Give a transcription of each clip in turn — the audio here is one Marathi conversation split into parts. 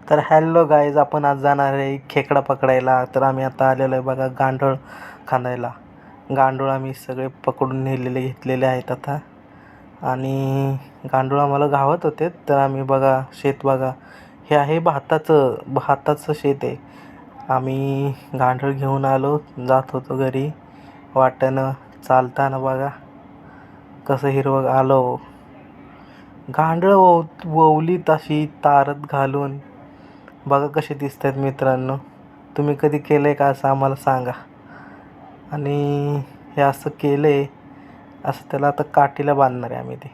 तर हॅलो गाईज, आपण आज जाणार आहे खेकडा पकडायला. तर आम्ही आता आलेलो आहे बघा गांडूळ खांदायला. गांडूळ आम्ही सगळे पकडून घेतलेले आहेत आता. आणि गांडूळ आम्हाला गावत होते. तर आम्ही बघा शेत बघा, हे आहे भाताचं शेत आहे. आम्ही गांडूळ घेऊन आलो, जात होतो घरी वाटेनं. चालताना बघा कसं हिरवं आलो. गांडूळ ववलीत अशी तारत घालून बघा कसे दिसत आहेत मित्रांनो. तुम्ही कधी केलं आहे का असं आम्हाला सांगा. आणि हे असं केलं आहे, असं त्याला आता काठीला बांधणार आहे आम्ही ते.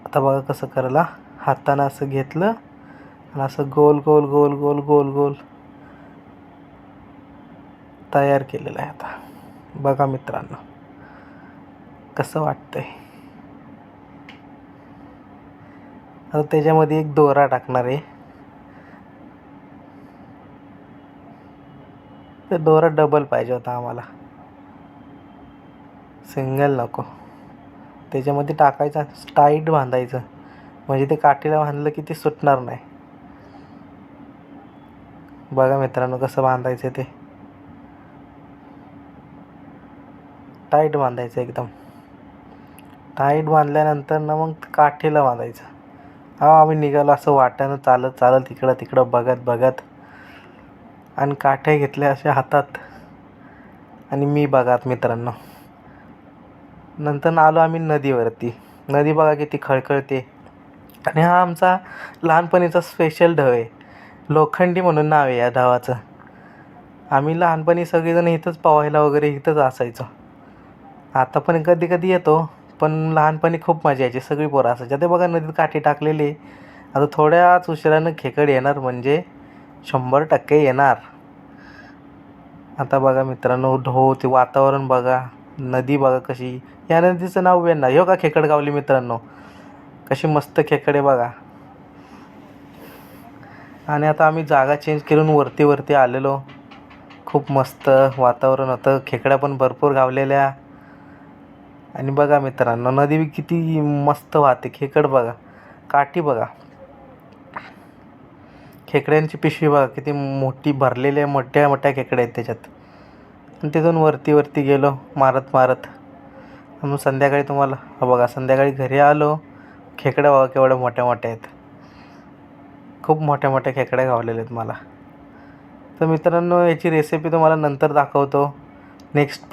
आता बघा कसं करायला, हातानं असं घेतलं आणि असं गोल गोल गोल गोल गोल गोल तयार केलेलं आहे. आता बघा मित्रांनो कसं वाटतंय. आता त्याच्यामध्ये एक दोरा टाकणार आहे. ते दोरा डबल पाहिजे होता आम्हाला, सिंगल नको. त्याच्यामध्ये टाकायचं, टाईट बांधायचं, म्हणजे ते काठीला बांधलं की ते सुटणार नाही. बघा मित्रांनो कसं बांधायचं ते, टाईट बांधायचं एकदम. टाईट बांधल्यानंतर ना मग काठीला बांधायचं. आम्ही निघालो असं वाट्यानं चालत चालत इकडं तिकडं बघत बघत, आणि काठ्या घेतल्या अशा हातात. आणि मी बघा मित्रांनो, नंतर आलो आम्ही नदीवरती. नदी बघा किती खळखळते. आणि हा आमचा लहानपणीचा स्पेशल ढव आहे, लोखंडी म्हणून नाव आहे या ढवाचं. आम्ही लहानपणी सगळेजण इथंच पोहायला वगैरे इथंच असायचो. आता पण कधी कधी येतो, पण लहानपणी खूप मजा यायची. सगळी पोरं असायची. ते बघा नदीत काठी टाकलेली. आता थोड्याच उशिरानं खेकड येणार, म्हणजे 100% येणार. आता बघा मित्रांनो, ते वातावरण बघा, नदी बघा कशी. या नदीचं नाव वेण्णा. हो का खेकड गावली मित्रांनो, कशी मस्त खेकडे बघा. आणि आता आम्ही जागा चेंज करून वरती आलेलो. खूप मस्त वातावरण होतं, खेकड्या पण भरपूर गावलेल्या. आणि बघा मित्रांनो नदी किती मस्त वाहते. खेकड बघा, काठी बघा, खेकड्यांची पिशवी बघा किती मोठी भरलेली, मोठ्या मोठ्या खेकड्या आहेत त्याच्यात. आणि तिथून वरती गेलो मारत मारत. मग संध्याकाळी तुम्हाला बघा, संध्याकाळी घरी आलो, खेकड्या बघा केवढ्या मोठ्या मोठ्या आहेत. खूप मोठ्या मोठ्या खेकड्या गावलेल्या आहेत मला. तर मित्रांनो याची रेसिपी तुम्हाला नंतर दाखवतो नेक्स्ट